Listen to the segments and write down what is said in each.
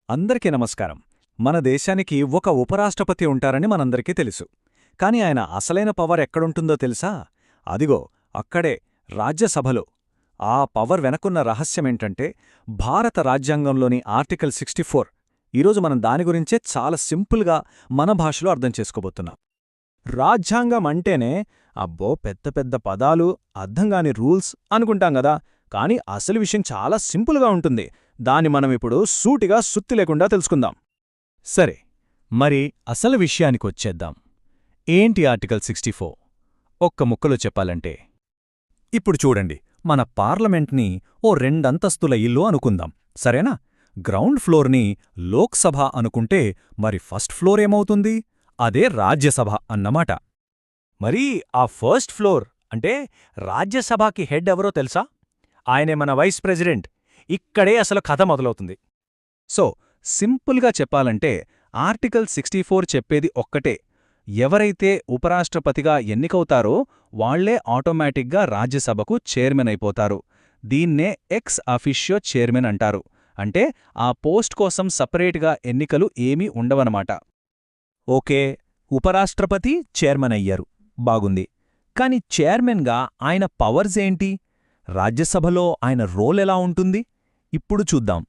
అందరికీ నమస్కారం. మన దేశానికి ఒక ఉపరాష్ట్రపతి ఉంటారని మనందరికీ తెలుసు. కాని ఆయన అసలైన పవర్ ఎక్కడుంటుందో తెలుసా? అదిగో అక్కడే, రాజ్యసభలో. ఆ పవర్ వెనకున్న రహస్యమేంటంటే భారత రాజ్యాంగంలోని ఆర్టికల్ 64. ఈరోజు మనం దాని గురించే చాలా సింపుల్గా మన భాషలో అర్థం చేసుకోబోతున్నాం. రాజ్యాంగం అంటేనే అబ్బో పెద్ద పెద్ద పదాలు, అర్థంగాని రూల్స్ అనుకుంటాం గదా. కాని అసలు విషయం చాలా సింపుల్గా ఉంటుంది. దాన్ని మనమిప్పుడు సూటిగా సుత్తి లేకుండా తెలుసుకుందాం. సరే, మరి అసలు విషయానికొచ్చేద్దాం. ఏంటి ఆర్టికల్ 64? ఒక్క ముక్కలో చెప్పాలంటే, ఇప్పుడు చూడండి, మన పార్లమెంట్ని ఓ రెండంతస్తుల ఇల్లు అనుకుందాం, సరేనా? గ్రౌండ్ ఫ్లోర్ని లోక్సభ అనుకుంటే మరి ఫస్ట్ ఫ్లోర్ ఏమవుతుంది? అదే రాజ్యసభ అన్నమాట. మరి ఆ ఫస్ట్ ఫ్లోర్ అంటే రాజ్యసభకి హెడ్ ఎవరో తెలుసా? ఆయనే మన వైస్ ప్రెసిడెంట్. ఇక్కడే అసలు కథ మొదలవుతుంది. సో సింపుల్గా చెప్పాలంటే ఆర్టికల్ 64 చెప్పేది ఒక్కటే: ఎవరైతే ఉపరాష్ట్రపతిగా ఎన్నికవుతారో వాళ్లే ఆటోమేటిక్గా రాజ్యసభకు చైర్మన్ అయిపోతారు. దీన్నే ఎక్స్ అఫిషియో చైర్మన్ అంటారు. అంటే ఆ పోస్ట్ కోసం సపరేట్గా ఎన్నికలు ఏమీ ఉండవనమాట. ఓకే, ఉపరాష్ట్రపతి చైర్మన్ అయ్యారు, బాగుంది. కాని చైర్మన్గా ఆయన పవర్స్ ఏంటి? రాజ్యసభలో ఆయన రోల్ ఎలా ఉంటుంది? ఇప్పుడు చూద్దాం.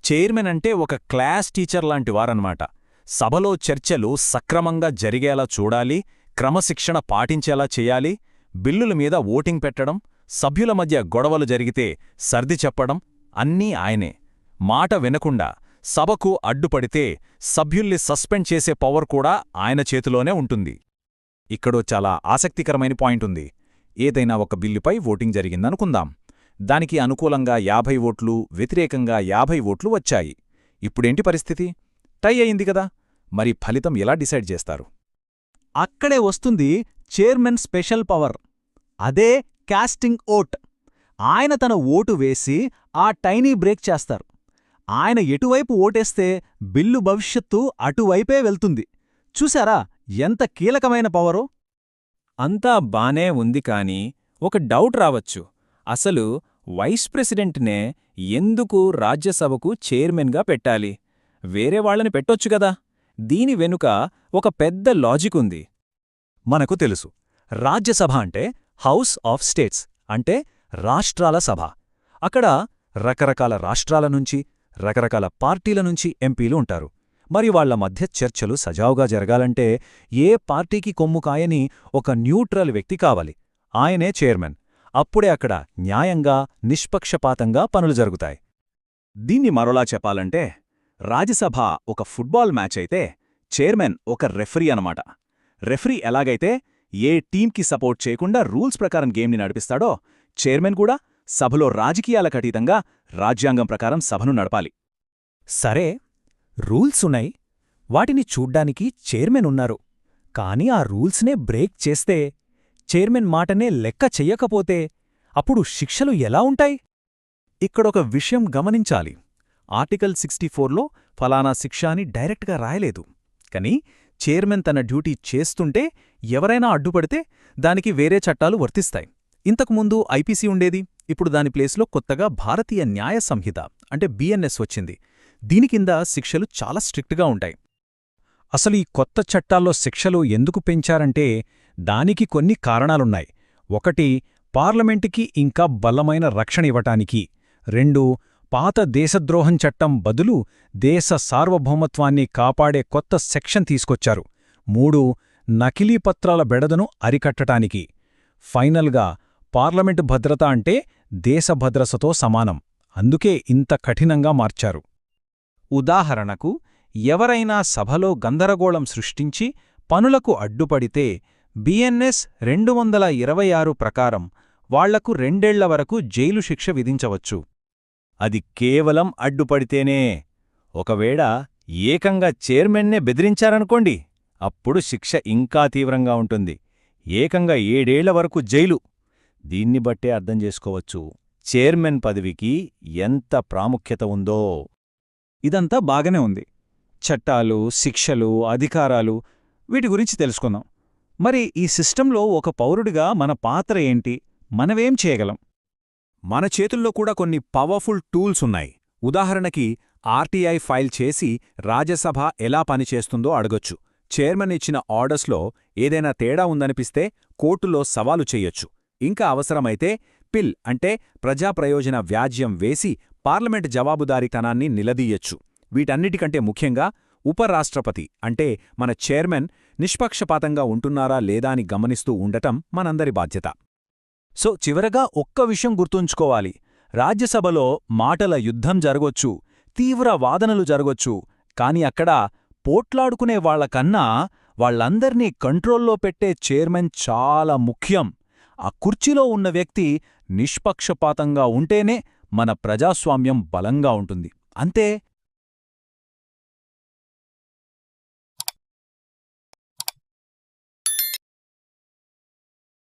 చైర్మన్ అంటే ఒక క్లాస్ టీచర్ లాంటి వారన్నమాట. సభలో చర్చలు సక్రమంగా జరిగేలా చూడాలి, క్రమశిక్షణ పాటించేలా చెయ్యాలి, బిల్లుల మీద ఓటింగ్ పెట్టడం, సభ్యుల మధ్య గొడవలు జరిగితే సర్ది చెప్పడం అన్నీ ఆయనే. మాట వినకుండా సభకు అడ్డుపడితే సభ్యుల్ని సస్పెండ్ చేసే పవర్ కూడా ఆయన చేతిలోనే ఉంటుంది. ఇక్కడో చాలా ఆసక్తికరమైన పాయింట్ ఉంది. ఏదైనా ఒక బిల్లుపై ఓటింగ్ జరిగిందనుకుందాం. దానికి అనుకూలంగా 50 ఓట్లు, వ్యతిరేకంగా 50 ఓట్లు వచ్చాయి. ఇప్పుడేంటి పరిస్థితి? టై అయింది కదా. మరి ఫలితం ఎలా డిసైడ్ చేస్తారు? అక్కడే వస్తుంది చైర్మన్ స్పెషల్ పవర్. అదే కాస్టింగ్ ఓట్. ఆయన తన ఓటు వేసి ఆ టైనీ బ్రేక్ చేస్తారు. ఆయన ఎటువైపు ఓటేస్తే బిల్లు భవిష్యత్తు అటువైపే వెళ్తుంది. చూశారా ఎంత కీలకమైన పవరో? అంతా బానే ఉంది, కాని ఒక డౌట్ రావచ్చు. అసలు వైస్ ప్రెసిడెంట్నే ఎందుకు రాజ్యసభకు చైర్మన్గా పెట్టాలి? వేరే వాళ్లని పెట్టొచ్చుగదా. దీని వెనుక ఒక పెద్ద లాజిక్ ఉంది. మనకు తెలుసు, రాజ్యసభ అంటే హౌస్ ఆఫ్ స్టేట్స్, అంటే రాష్ట్రాల సభ. అక్కడ రకరకాల రాష్ట్రాల నుంచి, రకరకాల పార్టీల నుంచి ఎంపీలు ఉంటారు. మరి వాళ్ల మధ్య చర్చలు సజావుగా జరగాలంటే ఏ పార్టీకి కొమ్ము కాయని ఒక న్యూట్రల్ వ్యక్తి కావాలి. ఆయనే చైర్మన్. అప్పుడే అక్కడ న్యాయంగా, నిష్పక్షపాతంగా పనులు జరుగుతాయి. దీన్ని మరోలా చెప్పాలంటే, రాజ్యసభ ఒక ఫుట్బాల్ మ్యాచ్ అయితే చైర్మన్ ఒక రెఫరీ అనమాట. రెఫరీ ఎలాగైతే ఏ టీంకి సపోర్ట్ చేయకుండా రూల్స్ ప్రకారం గేమ్ని నడిపిస్తాడో, చైర్మన్ కూడా సభలో రాజకీయాలకతీతంగా రాజ్యాంగం ప్రకారం సభను నడపాలి. సరే, రూల్సున్నాయి, వాటిని చూడ్డానికి చైర్మన్ ఉన్నారు. కాని ఆ రూల్స్నే బ్రేక్ చేస్తే, చైర్మన్ మాటనే లెక్క చెయ్యకపోతే అప్పుడు శిక్షలు ఎలా ఉంటాయి? ఇక్కడొక విషయం గమనించాలి. ఆర్టికల్ 64లో ఫలానా శిక్ష అని డైరెక్ట్గా రాయలేదు. కాని చైర్మన్ తన డ్యూటీ చేస్తుంటే ఎవరైనా అడ్డుపడితే దానికి వేరే చట్టాలు వర్తిస్తాయి. ఇంతకుముందు ఐపీసీ ఉండేది, ఇప్పుడు దాని ప్లేస్లో కొత్తగా భారతీయ న్యాయ సంహిత అంటే బిఎన్ఎస్ వచ్చింది. దీని కింద శిక్షలు చాలా స్ట్రిక్ట్గా ఉంటాయి. అసలు ఈ కొత్త చట్టాల్లో శిక్షలు ఎందుకు పెంచారంటే దానికి కొన్ని కారణాలున్నాయి. 1, పార్లమెంటుకి ఇంకా బలమైన రక్షణ ఇవ్వటానికి. 2, పాత దేశద్రోహం చట్టం బదులు దేశ సార్వభౌమత్వాన్ని కాపాడే కొత్త సెక్షన్ తీసుకొచ్చారు. 3, నకిలీ పత్రాల బెడదను అరికట్టటానికి. ఫైనల్గా పార్లమెంటు భద్రత అంటే దేశ భద్రతతో సమానం. అందుకే ఇంత కఠినంగా మార్చారు. ఉదాహరణకు, ఎవరైనా సభలో గందరగోళం సృష్టించి పనులకు అడ్డుపడితే బిఎన్ఎస్ 226 ప్రకారం వాళ్లకు 2 ఏళ్ల వరకు జైలు శిక్ష విధించవచ్చు. అది కేవలం అడ్డుపడితేనే. ఒకవేళ ఏకంగా చైర్మన్నే బెదిరించారనుకోండి, అప్పుడు శిక్ష ఇంకా తీవ్రంగా ఉంటుంది. ఏకంగా 7 ఏళ్ల వరకు జైలు. దీన్ని బట్టే అర్థం చేసుకోవచ్చు చైర్మన్ పదవికి ఎంత ప్రాముఖ్యత ఉందో. ఇదంతా బాగానే ఉంది. చట్టాలు, శిక్షలు, అధికారాలు, వీటి గురించి తెలుసుకుందాం. మరి ఈ సిస్టంలో ఒక పౌరుడిగా మన పాత్ర ఏంటి? మనవేం చేయగలం? మన చేతుల్లో కూడా కొన్ని పవర్ఫుల్ టూల్స్ ఉన్నాయి. ఉదాహరణకి ఆర్టీఐ ఫైల్ చేసి రాజ్యసభ ఎలా పనిచేస్తుందో అడగొచ్చు. చైర్మన్ ఇచ్చిన ఆర్డర్స్లో ఏదైనా తేడా ఉందనిపిస్తే కోర్టులో సవాలు చెయ్యొచ్చు. ఇంకా అవసరమైతే పిల్ అంటే ప్రజాప్రయోజన వ్యాజ్యం వేసి పార్లమెంట్ జవాబుదారీతనాన్ని నిలదీయొచ్చు. వీటన్నిటికంటే ముఖ్యంగా ఉపరాష్ట్రపతి అంటే మన చైర్మన్ నిష్పక్షపాతంగా ఉంటున్నారా లేదా అని గమనిస్తూ ఉండటం మనందరి బాధ్యత. సో చివరగా ఒక్క విషయం గుర్తుంచుకోవాలి. రాజ్యసభలో మాటల యుద్ధం జరగొచ్చు, తీవ్ర వాదనలు జరగొచ్చు, కాని అక్కడ పోట్లాడుకునే వాళ్లకన్నా వాళ్లందర్నీ కంట్రోల్లో పెట్టే చైర్మన్ చాలా ముఖ్యం. ఆ కుర్చీలో ఉన్న వ్యక్తి నిష్పక్షపాతంగా ఉంటేనే మన ప్రజాస్వామ్యం బలంగా ఉంటుంది. అంతే.